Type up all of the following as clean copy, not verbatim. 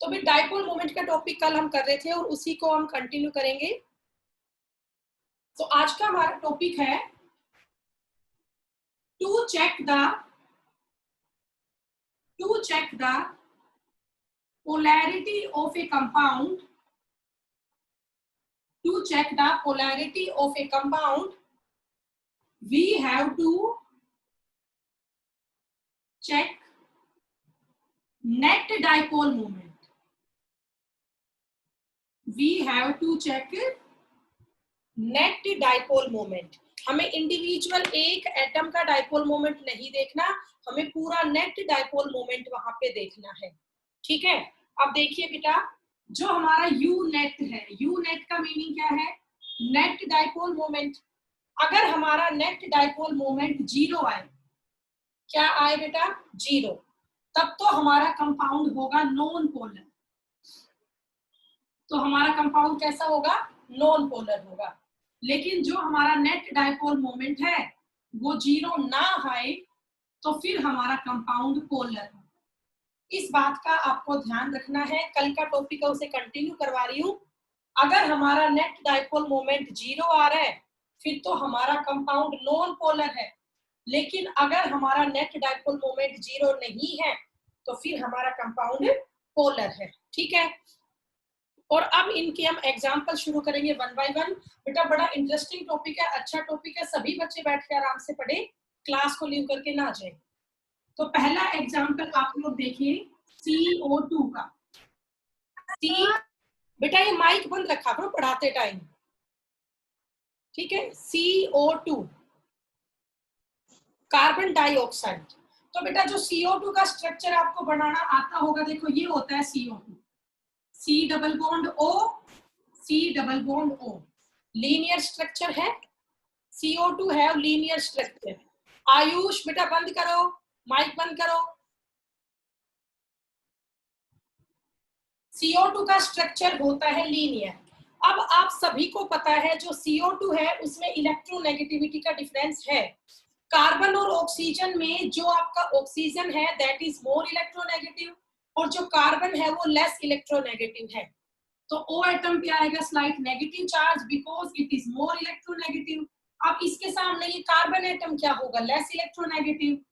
तो भी dipole moment का टॉपिक कल हम कर रहे थे और उसी को हम कंटिन्यू करेंगे। तो आज का हमारा टॉपिक है to check the polarity of a compound. To check the polarity of a compound, we have to check net dipole moment. We have to check net dipole moment. हमें इंडिविजुअल एक atom का dipole moment नहीं देखना, हमें पूरा net dipole moment वहां पे देखना है। ठीक है, अब देखिए बेटा, जो हमारा यू नेट है, यू नेट का मीनिंग क्या है? Net dipole moment. अगर हमारा नेट डाइपोल मोमेंट जीरो आए, क्या आए बेटा? जीरो, तब तो हमारा कंपाउंड होगा नॉन पोलर। तो हमारा कंपाउंड कैसा होगा? नॉन पोलर होगा। लेकिन जो हमारा नेट डाइपोल मोमेंट है वो जीरो ना आए तो फिर हमारा कंपाउंड पोलर है। इस बात का आपको ध्यान रखना है। कल का टॉपिक है उसे कंटिन्यू करवा रही हूँ। अगर हमारा नेट डाइपोल मोमेंट जीरो आ रहा है फिर तो हमारा कंपाउंड नॉन पोलर है। लेकिन अगर हमारा नेट डाइपोल मोमेंट जीरो नहीं है तो फिर हमारा कंपाउंड पोलर है। ठीक है, और अब इनके हम एग्जाम्पल शुरू करेंगे वन बाय वन। बेटा बड़ा इंटरेस्टिंग टॉपिक है, अच्छा टॉपिक है, सभी बच्चे बैठ के आराम से पढ़े, क्लास को लीव करके ना जाए। तो पहला एग्जाम्पल आप लोग देखिए CO2 का। सी, बेटा ये माइक बंद रखा करो पढ़ाते टाइम, ठीक है? CO2 carbon dioxide. तो बेटा जो CO2 का स्ट्रक्चर आपको बनाना आता होगा, देखो ये होता है CO2, C double bond O, C double bond O, linear structure है। CO2 है लीनियर स्ट्रक्चर। आयुष बेटा बंद करो, माइक बंद करो। CO2 का स्ट्रक्चर होता है लीनियर। अब आप सभी को पता है जो CO2 है उसमें इलेक्ट्रोनेगेटिविटी का डिफरेंस है। कार्बन और ऑक्सीजन में जो आपका ऑक्सीजन है दैट इज मोर इलेक्ट्रोनेगेटिव और जो कार्बन है वो लेस इलेक्ट्रोनेगेटिव है। तो O एटम पे आएगा slight negative charge because it is more electronegative. अब इसके सामने ये कार्बन एटम क्या होगा? Less electronegative.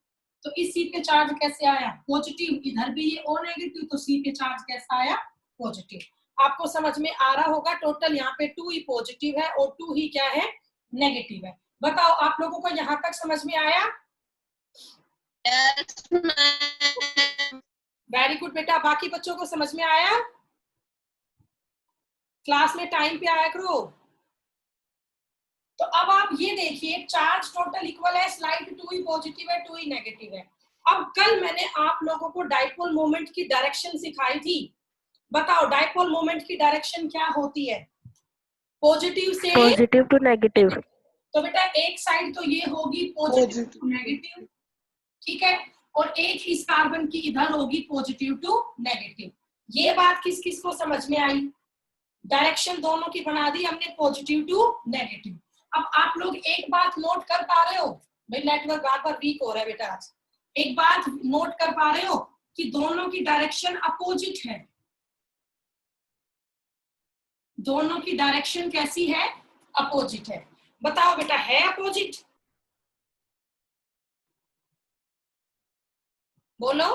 तो इस C पे चार्ज कैसे आया? पॉजिटिव। इधर भी ये O नेगेटिव, तो C पे चार्ज कैसा आया? पॉजिटिव। आपको समझ में आ रहा होगा, टोटल यहाँ पे 2 ही पॉजिटिव है और 2 ही क्या है? नेगेटिव है। बताओ आप लोगों को यहाँ तक समझ में आया? Yes, ma'am. वेरी गुड बेटा, बाकी बच्चों को समझ में आया? क्लास में टाइम पे आया करो। तो अब आप ये देखिए चार्ज टोटल इक्वल है, स्लाइड 2 ही पॉजिटिव है 2 ही नेगेटिव है। अब कल मैंने आप लोगों को डाइपोल मोमेंट की डायरेक्शन सिखाई थी। बताओ डाइपोल मोमेंट की डायरेक्शन क्या होती है? पॉजिटिव से पॉजिटिव टू नेगेटिव। तो बेटा एक साइड तो ये होगी पॉजिटिव टू नेगेटिव, ठीक है, और एक इस कार्बन की इधर होगी पॉजिटिव टू नेगेटिव। ये बात किस किस को समझ में आई? डायरेक्शन दोनों की बना दी हमने, पॉजिटिव टू नेगेटिव। अब आप लोग एक बात नोट कर पा रहे हो, भाई नेटवर्क बार बार वीक हो रहा है बेटा आज, एक बात नोट कर पा रहे हो कि दोनों की डायरेक्शन अपोजिट है। दोनों की डायरेक्शन कैसी है? अपोजिट है। बताओ बेटा है अपोजिट? बोलो।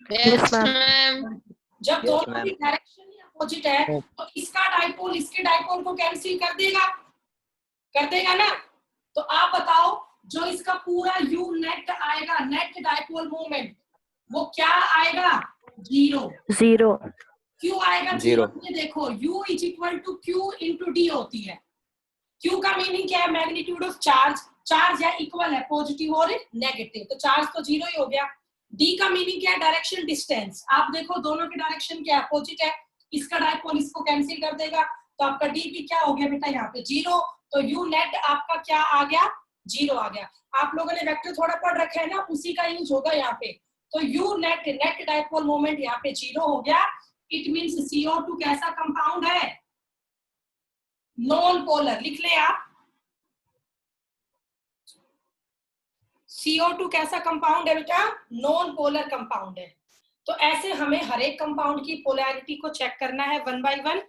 Yes, ma'am. जब दोनों की डायरेक्शन ही अपोजिट है तो इसका डाइपोल इसके डाइपोल को कैंसिल कर देगा, कर देगा ना? तो आप बताओ जो इसका पूरा यू नेट आएगा, नेट डाइपोल मोमेंट, वो क्या आएगा? जीरो। जीरो। क्यों आएगा जीरो? ये देखो U is equal to Q into D होती है। Q का मीनिंग क्या है? Magnitude of charge. चार्ज है इक्वल है पॉजिटिव और नेगेटिव, तो चार्ज तो जीरो ही हो गया। D का मीनिंग क्या है? Direction distance. आप देखो दोनों की डायरेक्शन क्या है? अपोजिट है। इसका डाइपोल इसको कैंसिल कर देगा तो आपका D भी क्या हो गया बेटा? यहाँ पे जीरो। तो U नेट आपका क्या आ गया? जीरो आ गया। आप लोगों ने वेक्टर थोड़ा पढ़ रखा है ना, उसी का यूज होगा यहाँ पे। तो U net net dipole moment यहाँ पे जीरो हो गया। इट मीन्स CO2 कैसा कंपाउंड है? Non polar. लिख ले आप, CO2 कैसा कंपाउंड है बेटा? नॉन पोलर कंपाउंड है। तो ऐसे हमें हर एक कंपाउंड की पोलैरिटी को चेक करना है वन बाय वन।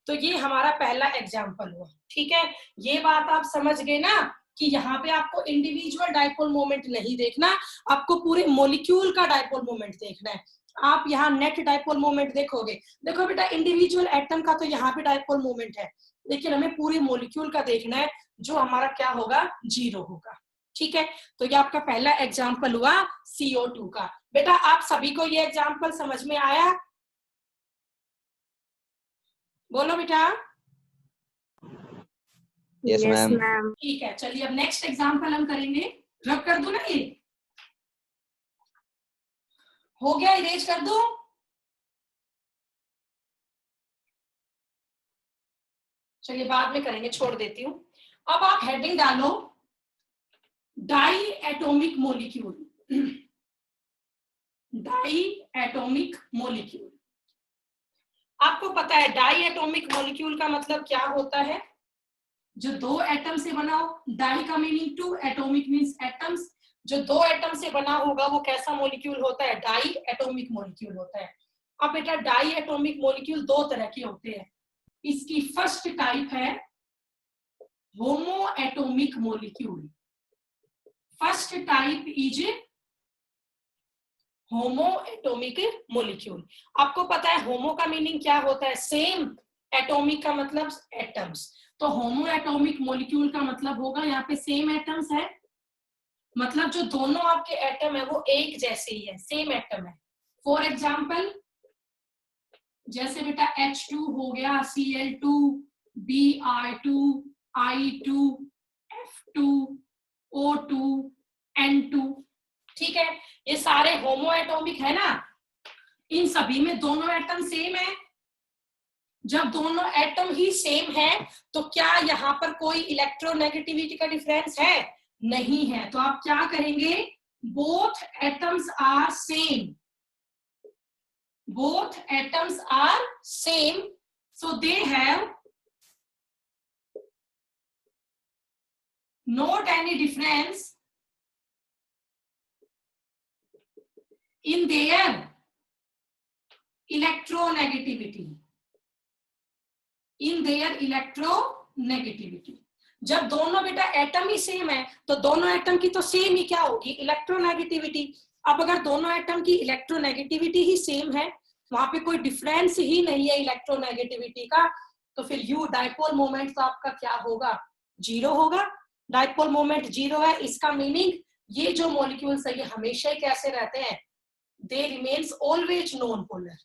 तो ये हमारा पहला एग्जाम्पल हुआ, ठीक है। ये बात आप समझ गए ना कि यहाँ पे आपको इंडिविजुअल डाइपोल मोमेंट नहीं देखना, आपको पूरे मॉलिक्यूल का डाइपोल मोमेंट देखना है। आप यहाँ नेट डाइपोल मोमेंट देखोगे, देखो बेटा इंडिविजुअल एटम का तो यहाँ पे डाइपोल मोमेंट है, लेकिन हमें पूरे मॉलिक्यूल का देखना है, जो हमारा क्या होगा, 0 होगा, ठीक है। तो ये आपका पहला एग्जाम्पल हुआ CO2 का। बेटा आप सभी को ये एग्जाम्पल समझ में आया? बोलो बेटा। Yes ma'am. ठीक है, चलिए अब नेक्स्ट एग्जाम्पल हम करेंगे। रब कर दो ना, ये हो गया, इरेज कर दो। चलिए बाद में करेंगे, छोड़ देती हूँ। अब आप हेडिंग डालो diatomic molecule. Diatomic molecule, आपको पता है डाई एटॉमिक मोलिक्यूल का मतलब क्या होता है? जो 2 एटम से बना हो। डाई का मीनिंग 2, एटॉमिक मींस एटम्स। जो 2 एटम से बना होगा वो कैसा मोलिक्यूल होता है? डाई एटॉमिक मोलिक्यूल होता है। अब बेटा डाई एटॉमिक मोलिक्यूल 2 तरह के होते हैं। इसकी फर्स्ट टाइप है होमो atomic molecule. First type is homo atomic molecule. आपको पता है होमो का मीनिंग क्या होता है? सेम। एटॉमिक का मतलब एटम्स। तो होमो एटॉमिक मोलिक्यूल का मतलब होगा यहाँ पे सेम एटम्स है, मतलब जो दोनों आपके एटम है वो एक जैसे ही है, सेम एटम है। फॉर एग्जाम्पल जैसे बेटा H2 हो गया, Cl2, Br2, I2, F2, O2, N2, ठीक है। ये सारे होमो एटॉमिक है ना, इन सभी में दोनों एटम सेम है। जब दोनों एटम ही सेम है तो क्या यहाँ पर कोई इलेक्ट्रोनेगेटिविटी का डिफरेंस है? नहीं है। तो आप क्या करेंगे? Both atoms are same, both atoms are same, so they have not any difference in their electronegativity, in their electronegativity। जब दोनों बेटा एटम ही सेम है तो दोनों एटम की तो सेम ही क्या होगी? इलेक्ट्रोनेगेटिविटी। अब अगर दोनों एटम की इलेक्ट्रोनेगेटिविटी ही सेम है, वहां पे कोई डिफरेंस ही नहीं है इलेक्ट्रोनेगेटिविटी का, तो फिर यू डाइपोल मोमेंट तो आपका क्या होगा? 0 होगा। डाइपोल मोमेंट 0 है, इसका मीनिंग ये जो मॉलिक्यूल्स है ये हमेशा ही कैसे रहते हैं? दे रिमेन्स ऑलवेज नॉन पोलर,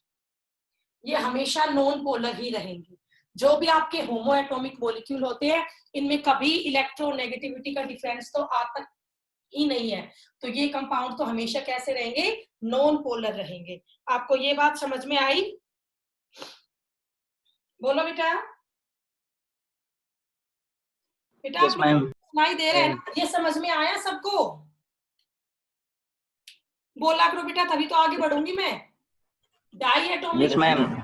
ये हमेशा नॉन पोलर ही रहेंगे। जो भी आपके होमो एटॉमिक मॉलिक्यूल होते हैं इनमें कभी इलेक्ट्रोनेगेटिविटी का डिफरेंस तो आता ही नहीं है, तो ये कंपाउंड तो हमेशा कैसे रहेंगे? नॉन पोलर रहेंगे। आपको ये बात समझ में आई? बोलो बेटा। बेटा यस मैम। सुनाई दे रहा है ना? ये समझ में आया सबको? बोला करो बेटा, तभी तो आगे बढ़ूंगी मैं। डाई एटॉमिक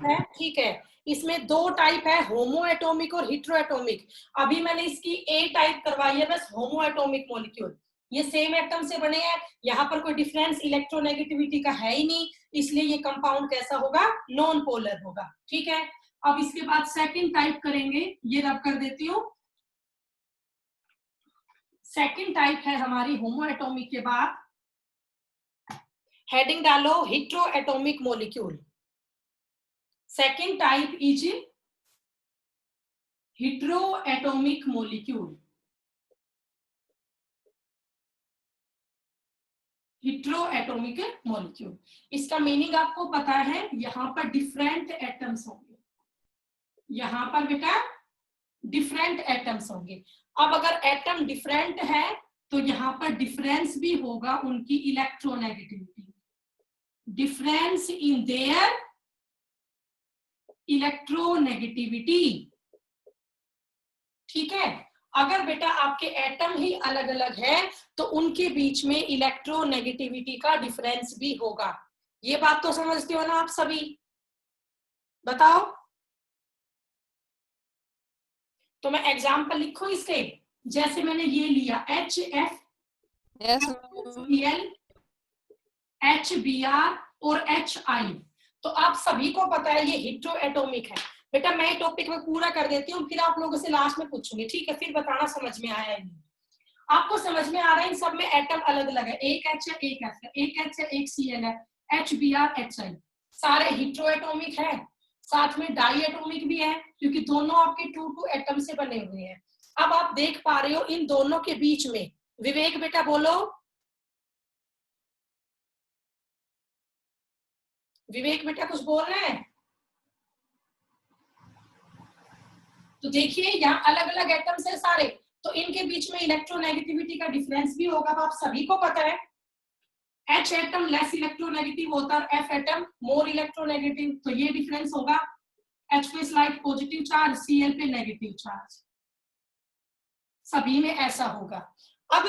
है, ठीक है। इसमें 2 टाइप है, होमो एटॉमिक और हिट्रो एटॉमिक। अभी मैंने इसकी ए टाइप करवाई है बस, होमो एटॉमिक मॉलिक्यूल। ये सेम एटम से बने हैं, यहाँ पर कोई डिफरेंस इलेक्ट्रोनेगेटिविटी का है ही नहीं, इसलिए ये कंपाउंड कैसा होगा? नॉन पोलर होगा, ठीक है। अब इसके बाद सेकंड टाइप करेंगे, ये रब कर देती हूँ। सेकंड टाइप है हमारी होमो एटॉमिक के बाद, हेडिंग डालो hetero atomic molecule. Second type is hetero atomic molecule. Hetero atomic molecule, इसका मीनिंग आपको पता है, यहां पर डिफरेंट एटम्स होंगे, यहां पर बेटा डिफरेंट एटम्स होंगे। अब अगर एटम डिफरेंट है तो यहां पर डिफरेंस भी होगा उनकी electronegativity, difference in their electronegativity, ठीक है। अगर बेटा आपके एटम ही अलग अलग है तो उनके बीच में इलेक्ट्रोनेगेटिविटी का डिफरेंस भी होगा। ये बात तो समझते हो ना आप सभी? बताओ। तो मैं एग्जाम्पल लिखूं इसके, जैसे मैंने ये लिया HF, HBr, और HI। तो आप सभी को पता है ये हेटेरोएटॉमिक है। बेटा मैं टॉपिक में पूरा कर देती हूँ, फिर आप लोगों से लास्ट में पूछूंगी, ठीक है? फिर बताना समझ में आया नहीं। आपको समझ में आ रहा है इन सब में एटम अलग अलग है, एक H है, एक F है, एक H है, एक Cl है, HBr HI, सारे हेटेरोएटॉमिक है, साथ में डाइएटॉमिक भी है, क्योंकि दोनों आपके 2 एटम से बने हुए हैं। अब आप देख पा रहे हो इन दोनों के बीच में, विवेक बेटा बोलो, विवेक बेटा कुछ बोल रहे हैं? तो देखिए यहाँ अलग अलग एटम्स है सारे, तो इनके बीच में इलेक्ट्रोनेगेटिविटी का डिफरेंस भी होगा, तो आप सभी को पता है H एटम लेस इलेक्ट्रोनेगेटिव होता है, F एटम मोर इलेक्ट्रोनेगेटिव, तो ये डिफरेंस होगा। H पे स्लाइड पॉजिटिव चार्ज, Cl पे नेगेटिव चार्ज, सभी में ऐसा होगा। अब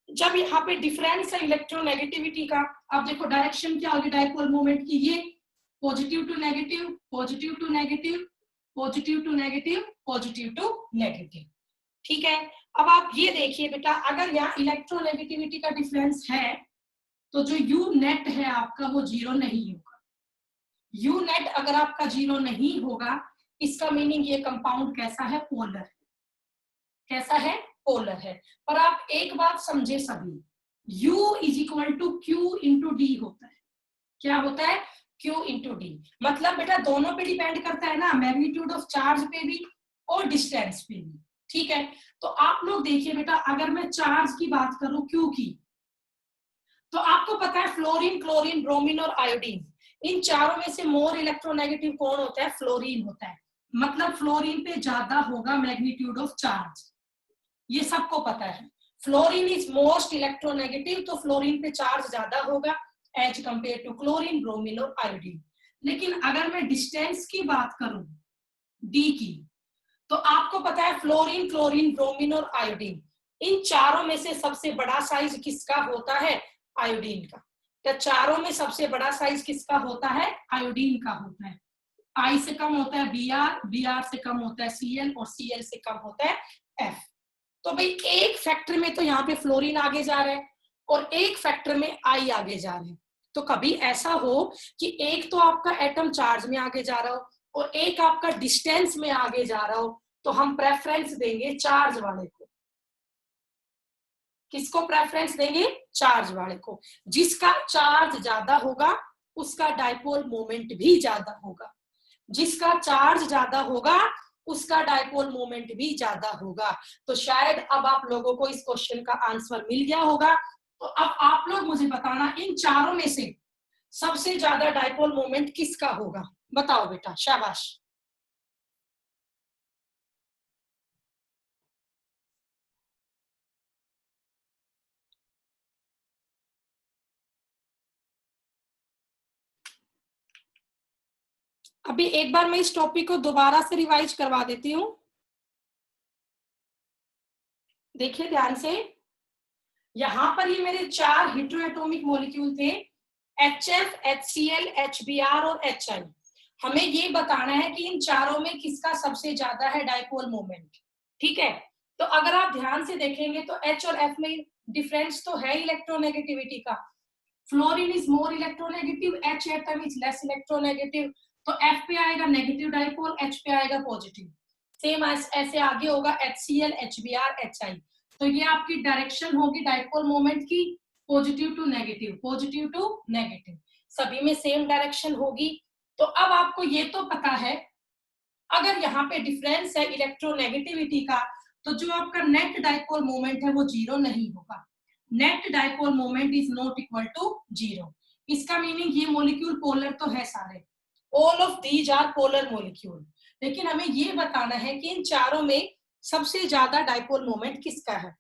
जब यहाँ पे डिफरेंस है इलेक्ट्रोनेगेटिविटी का, अब देखो डायरेक्शन क्या होगी डाइपोल मोमेंट की, ये positive to negative, positive to negative, positive to negative, positive to negative, ठीक है? अब आप ये देखिए बेटा, अगर यहाँ इलेक्ट्रोनेगेटिविटी का डिफरेंस है तो जो यू नेट है आपका वो 0 नहीं होगा। यू नेट अगर आपका 0 नहीं होगा, इसका मीनिंग ये कंपाउंड कैसा है? पोलर है। कैसा है? पोलर है। पर आप एक बात समझे सभी, U is equal to Q into D होता है। क्या होता है? Q into D. मतलब बेटा दोनों पे डिपेंड करता है ना, मैग्नीट्यूड ऑफ चार्ज पे भी और डिस्टेंस पे भी, ठीक है? तो आप लोग देखिए बेटा, अगर मैं चार्ज की बात करूं Q की, तो आपको पता है फ्लोरीन, क्लोरीन, ब्रोमीन और आयोडीन, इन चारों में से मोर इलेक्ट्रोनेगेटिव कौन होता है? फ्लोरीन होता है। मतलब फ्लोरीन पे ज्यादा होगा मैग्नीट्यूड ऑफ चार्ज, ये सबको पता है। फ्लोरीन इज मोस्ट इलेक्ट्रोनेगेटिव, तो फ्लोरीन पे चार्ज ज्यादा होगा as compare to chlorine, bromine और आयोडीन। लेकिन अगर मैं डिस्टेंस की बात करूं डी की, तो आपको पता है फ्लोरीन, क्लोरीन, ब्रोमीन और आयोडीन, इन चारों में से सबसे बड़ा साइज किसका होता है? आयोडीन का। तो चारों में सबसे बड़ा साइज किसका होता है? आयोडीन का होता है। आई से कम होता है Br, Br से कम होता है Cl और Cl से कम होता है F। तो भाई एक फैक्टर में तो यहाँ पे फ्लोरीन आगे जा रहा है और एक फैक्टर में आई आगे जा रहे हैं। तो कभी ऐसा हो कि एक तो आपका एटम चार्ज में आगे जा रहा हो और एक आपका डिस्टेंस में आगे जा रहा हो, तो हम प्रेफरेंस देंगे चार्ज वाले को। किसको प्रेफरेंस देंगे? चार्ज वाले को। जिसका चार्ज ज्यादा होगा उसका डाइपोल मोमेंट भी ज्यादा होगा, जिसका चार्ज ज्यादा होगा उसका डाइपोल मोमेंट भी ज्यादा होगा। तो शायद अब आप लोगों को इस क्वेश्चन का आंसर मिल गया होगा। तो अब आप लोग मुझे बताना, इन चारों में से सबसे ज्यादा डाइपोल मोमेंट किसका होगा? बताओ बेटा, शाबाश। अभी एक बार मैं इस टॉपिक को दोबारा से रिवाइज करवा देती हूँ, देखिए ध्यान से। यहां पर ये मेरे 4 हेटेरोएटॉमिक मॉलिक्यूल थे, HF, HCl, HBr और HI। हमें ये बताना है कि इन चारों में किसका सबसे ज्यादा है डाइपोल मोमेंट, ठीक है? तो अगर आप ध्यान से देखेंगे तो H और F में डिफरेंस तो है इलेक्ट्रोनेगेटिविटी का। Fluorine is more electronegative, H atom is less electronegative, तो F पे आएगा नेगेटिव डाइपोल, H पे आएगा पॉजिटिव। सेम ऐसे आगे होगा HCl, HBr, HI। तो ये आपकी डायरेक्शन होगी डाइपोल मोमेंट की, positive to negative, positive to negative, सभी में सेम डायरेक्शन होगी। तो अब आपको ये तो पता है, अगर यहाँ पे डिफरेंस है इलेक्ट्रोनेगेटिविटी का, तो जो आपका नेट डाइपोल मोमेंट है वो 0 नहीं होगा। Net dipole moment is not equal to 0। इसका मीनिंग ये मॉलिक्यूल पोलर तो है सारे, all of these are polar molecule. लेकिन हमें ये बताना है कि इन चारों में सबसे ज्यादा डाइपोल मोमेंट किसका है,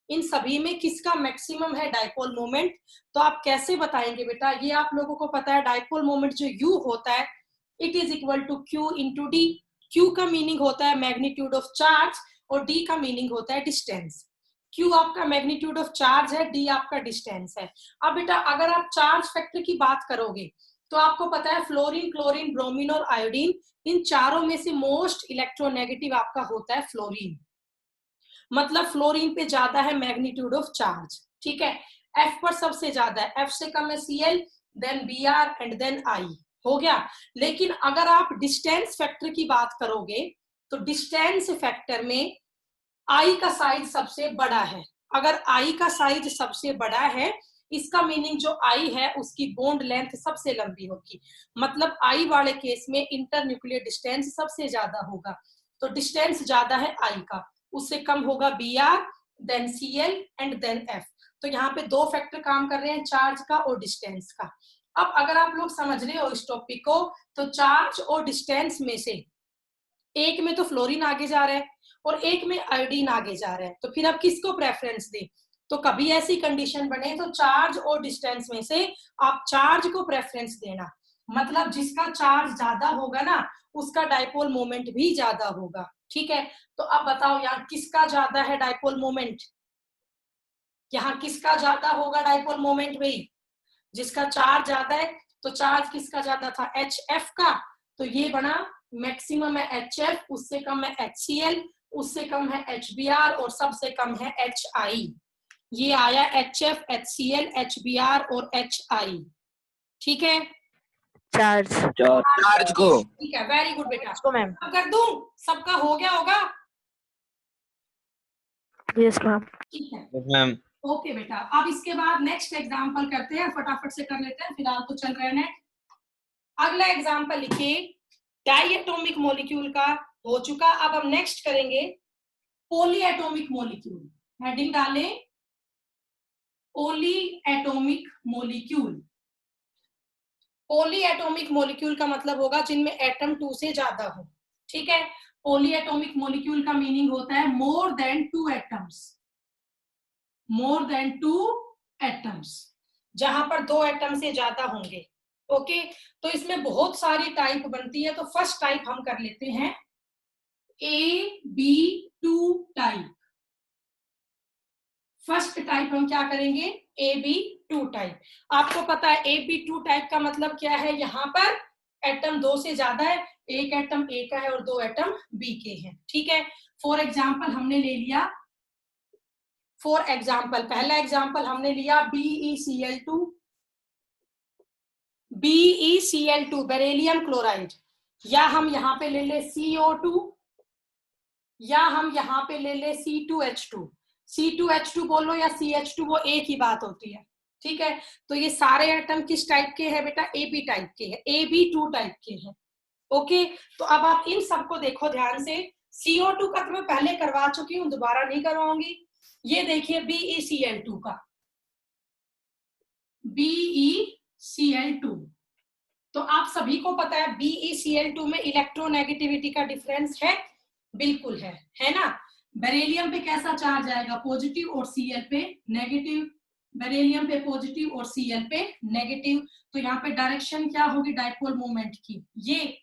इन सभी में किसका मैक्सिमम है डाइपोल मोमेंट। तो आप कैसे बताएंगे बेटा? ये आप लोगों को पता है डाइपोल मोमेंट जो U होता है, it is equal to Q into D. Q का मीनिंग होता है मैग्नीट्यूड ऑफ चार्ज और D का मीनिंग होता है डिस्टेंस। Q आपका मैग्नीट्यूड ऑफ चार्ज है, D आपका डिस्टेंस है। अब बेटा अगर आप चार्ज फैक्टर की बात करोगे तो आपको पता है फ्लोरीन, क्लोरीन, ब्रोमीन और आयोडीन, इन चारों में से मोस्ट इलेक्ट्रोनेगेटिव आपका होता है फ्लोरीन। मतलब फ्लोरीन पे ज्यादा है मैग्नीट्यूड ऑफ चार्ज, ठीक है? F पर सबसे ज्यादा है, F से कम है Cl, then Br and then I, हो गया। लेकिन अगर आप डिस्टेंस फैक्टर की बात करोगे तो डिस्टेंस फैक्टर में I का साइज सबसे बड़ा है। अगर I का साइज सबसे बड़ा है, इसका मीनिंग जो I है उसकी बॉन्ड लेंथ सबसे लंबी होगी, मतलब I वाले केस में इंटरन्यूक्लियर डिस्टेंस सबसे ज्यादा होगा। तो डिस्टेंस ज्यादा है I का, उससे कम होगा Br, then Cl and then F। तो यहाँ पे दो फैक्टर काम कर रहे हैं, चार्ज का और डिस्टेंस का। अब अगर आप लोग समझ रहे हो इस टॉपिक को, तो चार्ज और डिस्टेंस में से एक में तो फ्लोरीन आगे जा रहा है और एक में आयोडीन आगे जा रहा है, तो फिर अब किसको प्रेफरेंस दें? तो कभी ऐसी कंडीशन बने तो चार्ज और डिस्टेंस में से आप चार्ज को प्रेफरेंस देना, मतलब जिसका चार्ज ज्यादा होगा ना उसका डाइपोल मोमेंट भी ज्यादा होगा। ठीक है, तो अब बताओ यहाँ किसका ज्यादा है डाइपोल मोमेंट? यहाँ किसका ज्यादा होगा डाइपोल मोमेंट भाई? जिसका चार्ज ज्यादा है। तो चार्ज किसका ज्यादा था? HF का, तो ये बना मैक्सिमम है HF, उससे कम है HCl, उससे कम है HBr और सबसे कम है HI। ये आया HF, HCl, HBr और HI। ठीक है, चार्ज को। ठीक है, वेरी गुड बेटा। इसको मैम। अब कर दूं, सबका हो गया होगा? Yes ma'am. ठीक है मैम। ओके बेटा, अब इसके बाद नेक्स्ट एग्जांपल करते हैं, फटाफट से कर लेते हैं, फिलहाल तो चल रहे हैं। अगला एग्जांपल लिखिए, डाई एटॉमिक मॉलिक्यूल का हो चुका। अब हम नेक्स्ट करेंगे पॉली एटॉमिक मॉलिक्यूल। हेडिंग डालें poly atomic molecule. Poly atomic molecule का मतलब होगा जिनमें एटम 2 से ज्यादा हो। ठीक है, पॉली एटॉमिक मॉलिक्यूल का मीनिंग होता है more than 2 atoms, more than 2 atoms, जहां पर 2 एटम से ज्यादा होंगे। ओके, तो इसमें बहुत सारी टाइप बनती है। तो फर्स्ट टाइप हम कर लेते हैं AB2 टाइप। फर्स्ट टाइप हम क्या करेंगे? AB2 type. आपको पता है AB2 टाइप का मतलब क्या है? यहाँ पर एटम 2 से ज्यादा है, एक एटम A का है और 2 एटम B के हैं। ठीक है, फॉर एग्जाम्पल हमने ले लिया, फॉर एग्जाम्पल पहला एग्जाम्पल हमने लिया BeCl2, BeCl2 बेरिलियम क्लोराइड, या हम यहाँ पे ले ले CO2, या हम यहाँ पे ले ले C2H2। C2H2 बोलो या CH2, वो एक ही बात होती है। ठीक है, तो ये सारे एटम किस टाइप के हैं बेटा? AB टाइप के हैं, AB2 टाइप के हैं। ओके, तो अब आप इन सबको देखो ध्यान से। CO2 का तो मैं पहले करवा चुकी हूँ, दोबारा नहीं करवाऊंगी। ये देखिए BeCl2 का, BeCl2, तो आप सभी को पता है BeCl2 में इलेक्ट्रोनेगेटिविटी का डिफरेंस है, बिल्कुल है ना? बेरिलियम पे कैसा चार्ज आएगा? पॉजिटिव, और Cl पे नेगेटिव। बेरिलियम पे पॉजिटिव और Cl पे नेगेटिव। तो यहाँ पे डायरेक्शन क्या होगी डाइपोल मोमेंट की? ये,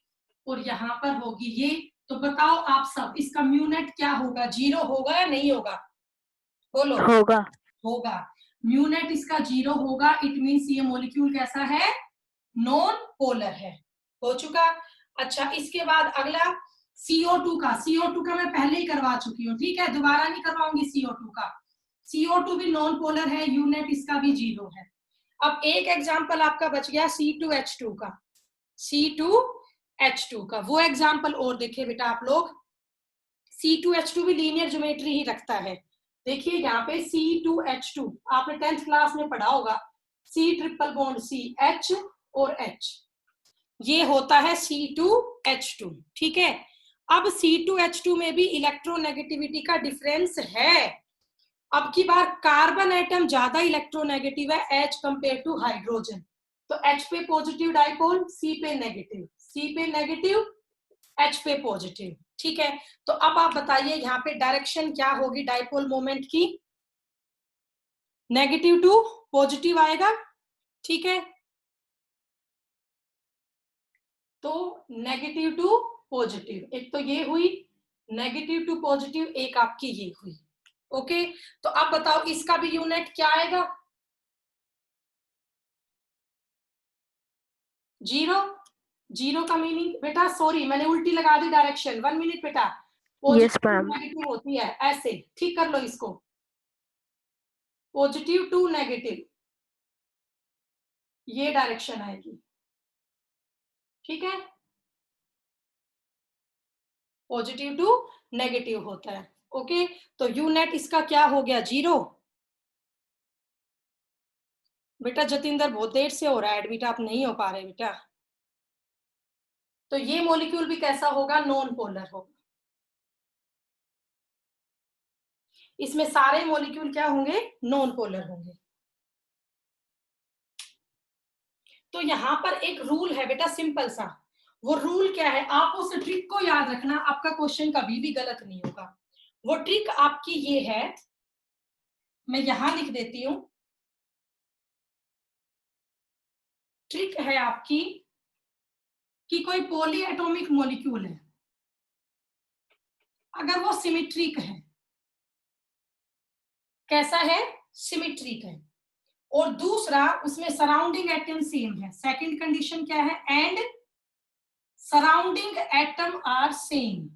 और यहाँ पर होगी ये। तो बताओ आप सब, इसका म्यूनेट क्या होगा? 0 होगा या नहीं होगा? बोलो। होगा। म्यूनेट इसका 0 होगा। इट मीन्स ये मॉलिक्यूल कैसा है? नॉन पोलर है। हो चुका। अच्छा, इसके बाद अगला CO2 का। CO2 का मैं पहले ही करवा चुकी हूँ, ठीक है, दोबारा नहीं करवाऊंगी। CO2 का, CO2 भी नॉन पोलर है, यूनिट इसका भी 0 है। अब एक एग्जांपल आपका बच गया C2H2 का, C2H2 का। वो एग्जांपल और देखिए बेटा आप लोग, C2H2 भी लीनियर ज्योमेट्री ही रखता है। देखिए यहाँ पे C2H2 आपने 10th क्लास में पढ़ा होगा, C triple bond C, H और H, ये होता है C2H2। ठीक है, अब C2H2 में भी इलेक्ट्रोनेगेटिविटी का डिफरेंस है। अब की बार कार्बन एटम ज्यादा इलेक्ट्रोनेगेटिव है H कंपेयर टू हाइड्रोजन। तो H पे पॉजिटिव डाइपोल, C पे नेगेटिव, C पे नेगेटिव, H पे पॉजिटिव। ठीक है, तो अब आप बताइए यहाँ पे डायरेक्शन क्या होगी डाइपोल मोमेंट की? नेगेटिव टू पॉजिटिव आएगा। ठीक है, तो नेगेटिव टू पॉजिटिव, एक तो ये हुई नेगेटिव टू पॉजिटिव, एक आपकी ये हुई। ओके, तो अब बताओ इसका भी यूनिट क्या आएगा? 0। 0 का मीनिंग बेटा, सॉरी मैंने उल्टी लगा दी डायरेक्शन, 1 मिनट बेटा। पॉजिटिव नेगेटिव होती है ऐसे, ठीक कर लो इसको, पॉजिटिव टू नेगेटिव, ये डायरेक्शन आएगी, ठीक है, पॉजिटिव टू नेगेटिव होता है। ओके, तो यू नेट इसका क्या हो गया, 0। बेटा जतिंदर बहुत देर से हो रहा है एडमिट, आप नहीं हो पा रहे बेटा। तो ये मॉलिक्यूल भी कैसा होगा, नॉन पोलर होगा। इसमें सारे मॉलिक्यूल क्या होंगे, नॉन पोलर होंगे। तो यहां पर एक रूल है बेटा, सिंपल सा। वो रूल क्या है, आप उस ट्रिक को याद रखना, आपका क्वेश्चन कभी भी गलत नहीं होगा। वो ट्रिक आपकी ये है, मैं यहां लिख देती हूं। ट्रिक है आपकी कि कोई पॉली एटॉमिक मॉलिक्यूल है, अगर वो सिमेट्रिक है, कैसा है, सिमेट्रिक है, और दूसरा उसमें सराउंडिंग एटम सेम है। सेकंड कंडीशन क्या है, and surrounding atom are same.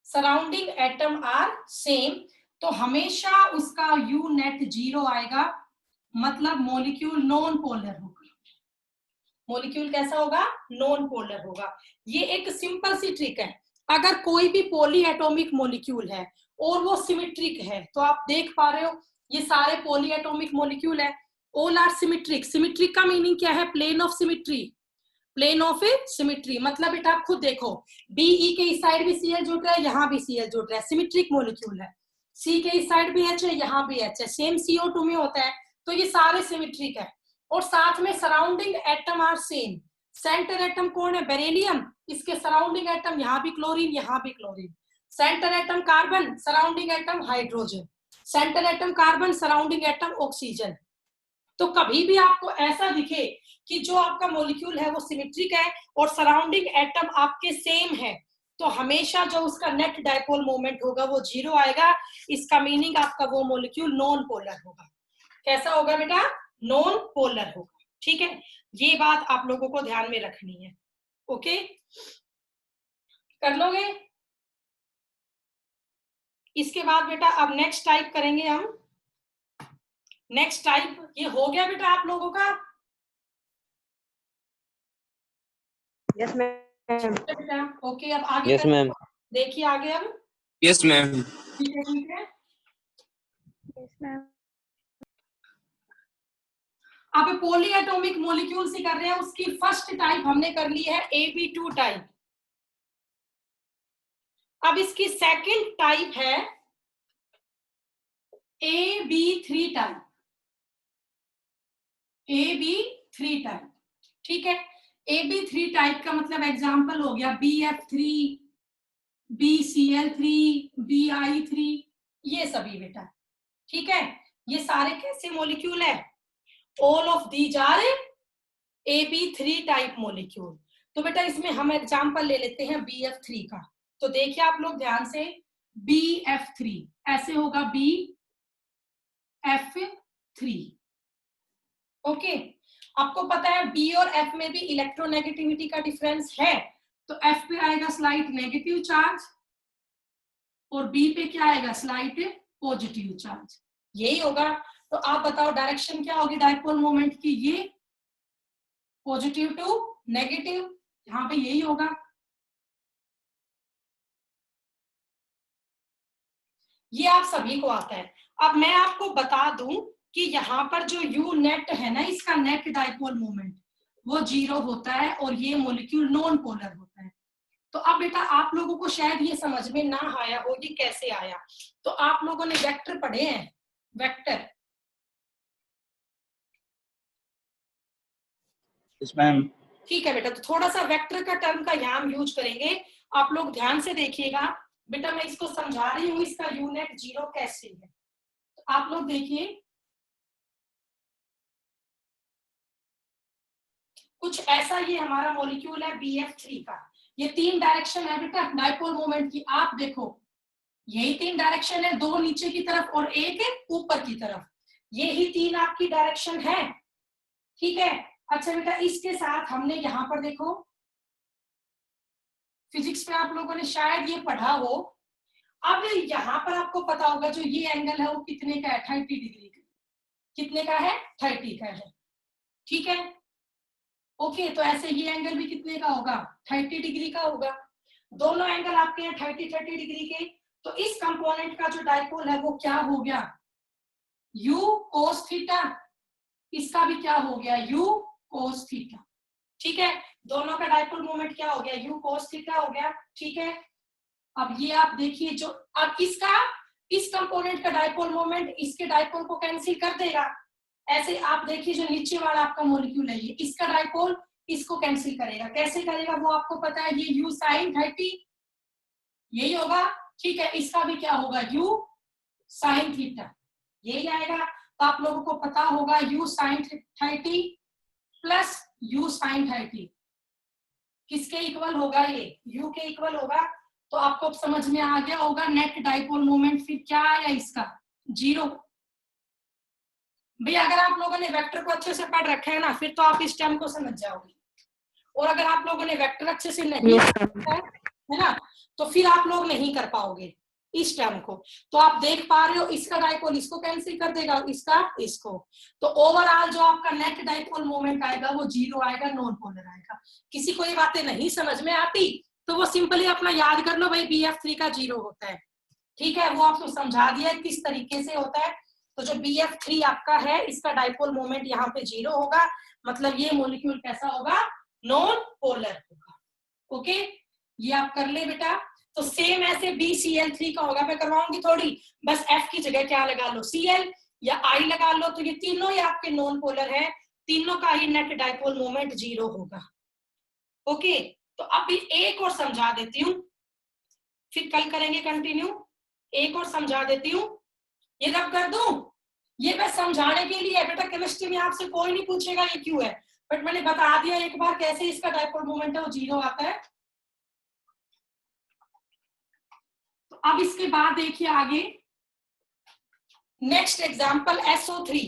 Surrounding atom are same, तो हमेशा उसका यू नेट 0 आएगा, मतलब मॉलिक्यूल नॉन पोलर होगा। मॉलिक्यूल कैसा होगा, नॉन पोलर होगा। ये एक सिंपल सी ट्रिक है। अगर कोई भी पॉली एटॉमिक मॉलिक्यूल है और वो सिमेट्रिक है, तो आप देख पा रहे हो ये सारे पॉली एटॉमिक मॉलिक्यूल है, ऑल आर सिमेट्रिक। सिमेट्रिक का मीनिंग क्या है, plane of symmetry. Plane of a symmetry मतलब बेटा आप खुद देखो, बीई के इस साइड भी सीएल जुड़ रहा है, यहाँ भी सीएल जुड़ रहा है, सिमेट्रिक मॉलिक्यूल है। सी के इस साइड भी एच है, यहाँ भी एच है, सेम CO2 में होता है, तो ये सारे सिमेट्रिक है। और साथ में surrounding atom are same. Centre atom कौन है, बेरिलियम, इसके सराउंडिंग एटम यहाँ भी क्लोरीन, यहाँ भी chlorine. Centre atom carbon, surrounding atom hydrogen. Centre atom carbon, surrounding atom oxygen. तो कभी भी आपको ऐसा दिखे कि जो आपका मॉलिक्यूल है वो सिमेट्रिक है और सराउंडिंग एटम आपके सेम है, तो हमेशा जो उसका नेट डायपोल मोमेंट होगा वो 0 आएगा। इसका मीनिंग आपका वो मॉलिक्यूल नॉन पोलर होगा। कैसा होगा बेटा, नॉन पोलर होगा, ठीक है। ये बात आप लोगों को ध्यान में रखनी है। ओके, कर लोगे। इसके बाद बेटा अब नेक्स्ट टाइप करेंगे हम। नेक्स्ट टाइप ये हो गया बेटा आप लोगों का। Yes ma'am. ओके, अब आगे यस मैम। देखिए आगे अब। Yes ma'am. ठीक है, ठीक है। Yes ma'am. अब पॉली एटॉमिक मॉलिक्यूल से कर रहे हैं, उसकी फर्स्ट टाइप हमने कर ली है AB2 टाइप। अब इसकी सेकंड टाइप है AB3 टाइप। AB3 टाइप, ठीक है। AB3 टाइप का मतलब एग्जांपल हो गया BF3, BCl3, BI3, ये सभी बेटा, ठीक है। ये सारे कैसे मॉलिक्यूल है, all of these are AB3 type molecule. तो बेटा इसमें हम एग्जांपल ले लेते हैं BF3 का। तो देखिए आप लोग ध्यान से, BF3 ऐसे होगा, BF3। ओके, आपको पता है B और F में भी इलेक्ट्रोनेगेटिविटी का डिफरेंस है, तो F पे आएगा स्लाइट नेगेटिव चार्ज और B पे क्या आएगा, स्लाइट पॉजिटिव चार्ज। यही होगा। तो आप बताओ डायरेक्शन क्या होगी डायपोल मोमेंट की, ये पॉजिटिव टू नेगेटिव, यहाँ पे यही होगा। ये आप सभी को आता है। अब मैं आपको बता दूं कि यहाँ पर जो यू नेट है ना, इसका नेट डायपोल मोमेंट वो 0 होता है और ये मॉलिक्यूल नॉन पोलर होता है। तो अब बेटा आप लोगों को शायद ये समझ में ना आया हो ये कैसे आया। तो आप लोगों ने वेक्टर पढ़े हैं, वेक्टर। Yes ma'am. ठीक है बेटा, तो थोड़ा सा वेक्टर का टर्म का यहाँ हम यूज करेंगे, आप लोग ध्यान से देखिएगा। बेटा मैं इसको समझा रही हूँ, इसका यूनिट 0 कैसे है, तो आप लोग देखिए। कुछ ऐसा ये हमारा मॉलिक्यूल है BF3 का। ये 3 डायरेक्शन है बेटा डायपोल मोमेंट की, आप देखो यही 3 डायरेक्शन है, 2 नीचे की तरफ और एक ऊपर की तरफ, ये ही 3 आपकी डायरेक्शन है, ठीक है। अच्छा बेटा इसके साथ हमने यहाँ पर देखो, फिजिक्स में आप लोगों ने शायद ये पढ़ा हो। अब यहाँ पर आपको पता होगा जो ये एंगल है वो कितने का है, 30 डिग्री का। कितने का है, 30 का है, ठीक है। ओके, तो ऐसे ये एंगल भी कितने का होगा, 30 डिग्री का होगा। दोनों एंगल आपके हैं 30 डिग्री के। तो इस कंपोनेंट का जो डायपोल है वो क्या हो गया, u cos थीटा। इसका भी क्या हो गया, u cos थीटा, ठीक है। दोनों का डायपोल मोमेंट क्या हो गया, u cos थीटा हो गया, ठीक है। अब ये आप देखिए, जो अब इसका, इस कंपोनेंट का डायपोल मोमेंट इसके डायपोल को कैंसिल कर देगा। ऐसे आप देखिए, जो नीचे वाला आपका मॉलिक्यूल है, ये इसका डायपोल इसको कैंसिल करेगा। कैसे करेगा वो आपको पता है, ये u sin 30 यही होगा, ठीक है। इसका भी क्या होगा, u sin थीटा यही आएगा। तो आप लोगों को पता होगा u sin 30 plus u sin 30 किसके इक्वल होगा, ये u के इक्वल होगा। तो आपको समझ में आ गया होगा, नेट डाइपोल मोमेंट फिर क्या आया इसका, 0। भाई अगर आप लोगों ने वेक्टर को अच्छे से पढ़ रखा है ना, फिर तो आप इस टर्म को समझ जाओगे। और अगर आप लोगों ने वेक्टर अच्छे से नहीं है ना, तो फिर आप लोग नहीं कर पाओगे इस टर्म को। तो आप देख पा रहे हो, इसका डाइपोल इसको कैंसिल कर देगा, इसका इसको। तो ओवरऑल जो आपका नेट डाइपोल मोमेंट आएगा वो 0 आएगा, नॉन पोलर आएगा। किसी को ये बातें नहीं समझ में आती तो वो सिंपली अपना याद कर लो, भाई BF3 का 0 होता है, ठीक है। वो आपको समझा दिया है किस तरीके से होता है। तो जो BF3 आपका है, इसका डाइपोल मोमेंट यहाँ पे 0 होगा, मतलब ये मॉलिक्यूल कैसा होगा, नॉन पोलर होगा। ओके, ये आप कर ले बेटा। तो सेम ऐसे BCl3 का होगा, मैं करवाऊंगी थोड़ी, बस F की जगह क्या लगा लो, Cl या I लगा लो। तो ये तीनों ही आपके नॉन पोलर है, तीनों का ही नेट डाइपोल मोमेंट 0 होगा। ओके, तो अभी एक और समझा देती हूँ, फिर कल करेंगे कंटिन्यू। एक और समझा देती हूँ, ये रब कर दूं, ये बस समझाने के लिए बेटा। केमिस्ट्री में आपसे कोई नहीं पूछेगा ये क्यों है, बट मैंने बता दिया एक बार कैसे इसका डाइपोल मोमेंट है वो 0 आता है। तो अब इसके बाद देखिए आगे नेक्स्ट एग्जांपल SO3।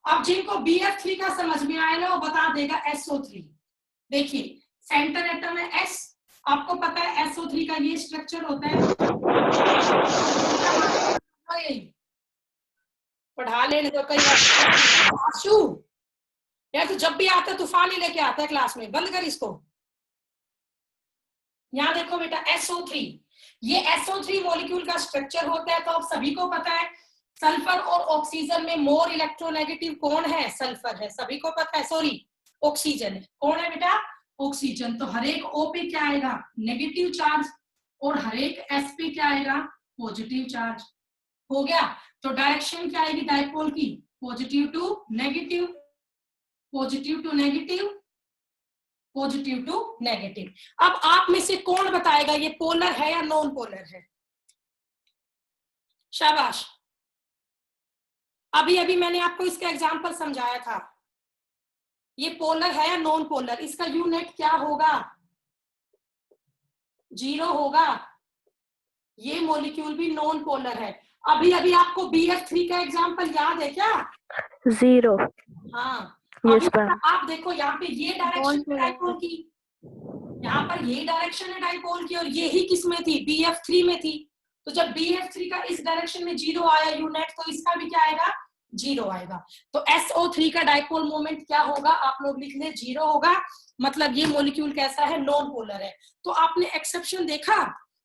अब जिनको BF3 का समझ में आएगा वो बता देगा SO3। देखिए सेंटर एटम है S, आपको पता है SO3 का ये स्ट्रक्चर होता है। पढ़ा लेने तो कई आशु यार, तो जब भी आता है तूफान ही लेके आता है क्लास में, बंद कर इसको। यहाँ देखो बेटा SO3, ये SO3 मॉलिक्यूल का स्ट्रक्चर होता है। तो आप सभी को पता है सल्फर और ऑक्सीजन में मोर इलेक्ट्रोनेगेटिव कौन है, सल्फर है, सभी को पता है। सॉरी, ऑक्सीजन है। कौन है बेटा, ऑक्सीजन। तो हर एक O पे क्या आएगा, नेगेटिव चार्ज, और हर एक S पे क्या आएगा, पॉजिटिव चार्ज। हो गया। तो डायरेक्शन क्या आएगी डाइपोल की, positive to negative, positive to negative, positive to negative. अब आप में से कौन बताएगा ये पोलर है या नॉन पोलर है, शाबाश। अभी अभी मैंने आपको इसका एग्जांपल समझाया था, ये पोलर है या नॉन पोलर। इसका यूनिट क्या होगा, 0 होगा। ये मॉलिक्यूल भी नॉन पोलर है। अभी अभी आपको BF3 का एग्जांपल याद है क्या, 0। हाँ। Yes, आप देखो यहाँ पे ये डायरेक्शन है डाइपोल की, यहाँ पर यही डायरेक्शन है डाइपोल की, और ये ही किस में थी, BF3 में थी। तो जब BF3 का इस डायरेक्शन में 0 आया यूनिट, तो इसका भी क्या आएगा, 0 आएगा। तो SO3 का डाइपोल मोमेंट क्या होगा, आप लोग लिख ले 0 होगा। मतलब ये मॉलिक्यूल कैसा है, नॉन पोलर है। तो आपने एक्सेप्शन देखा,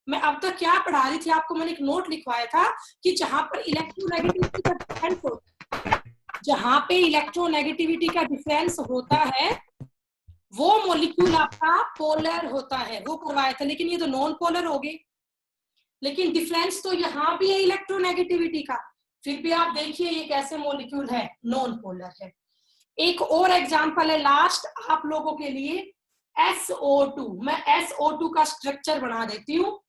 मैं अब तक क्या पढ़ा रही थी आपको, मैंने एक नोट लिखवाया था कि जहां पर इलेक्ट्रोनेगेटिविटी का डिफरेंस होता है, जहां पे इलेक्ट्रोनेगेटिविटी का डिफरेंस होता है वो मॉलिक्यूल आपका पोलर होता है, वो करवाया था। लेकिन ये तो नॉन पोलर हो गए, लेकिन डिफरेंस तो यहाँ भी है इलेक्ट्रोनेगेटिविटी का। फिर भी आप देखिए ये कैसे मॉलिक्यूल है, नॉन पोलर है। एक और एग्जांपल है लास्ट आप लोगों के लिए, SO2। मैं SO2 का स्ट्रक्चर बना देती हूँ।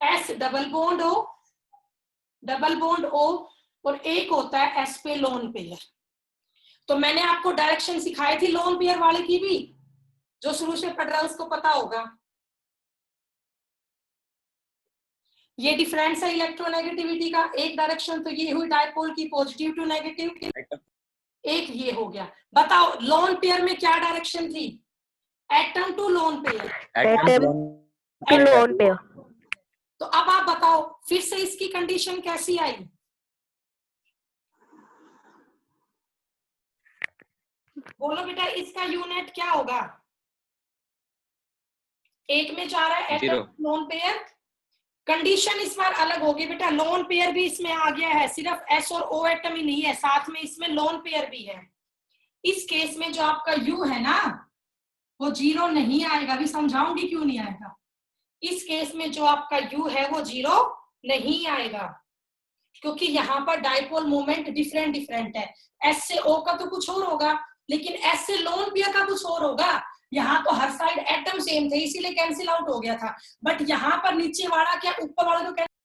S double bond O, double bond O, और एक होता है S पे लोन पेयर। तो मैंने आपको डायरेक्शन सिखाई थी लोन पेयर वाले की भी, जो शुरू से पढ़ रहा है उसको पता होगा। ये डिफरेंस है इलेक्ट्रोनेगेटिविटी का, एक डायरेक्शन तो ये हुई डाइपोल की पॉजिटिव टू नेगेटिव, एक ये हो गया। बताओ लोन पेयर में क्या डायरेक्शन थी, atom to lone pair, atom to lone pair. तो अब आप बताओ फिर से इसकी कंडीशन कैसी आई, बोलो बेटा इसका यूनिट क्या होगा? एक में जा रहा है एटम लोन पेयर। कंडीशन इस बार अलग होगी बेटा, लोन पेयर भी इसमें आ गया है, सिर्फ एस और ओ एटम ही नहीं है, साथ में इसमें लोन पेयर भी है। इस केस में जो आपका यू है ना वो 0 नहीं आएगा, अभी समझाऊंगी क्यों नहीं आएगा। इस केस में जो आपका यू है वो 0 नहीं आएगा, क्योंकि यहाँ पर डाइपोल मोमेंट डिफरेंट डिफरेंट है। एस से ओ का तो कुछ और होगा, लेकिन एस से लोन पेयर का कुछ और होगा। यहाँ तो हर साइड एटम सेम थे इसीलिए कैंसिल आउट हो गया था, बट यहाँ पर नीचे वाला क्या ऊपर वाला तो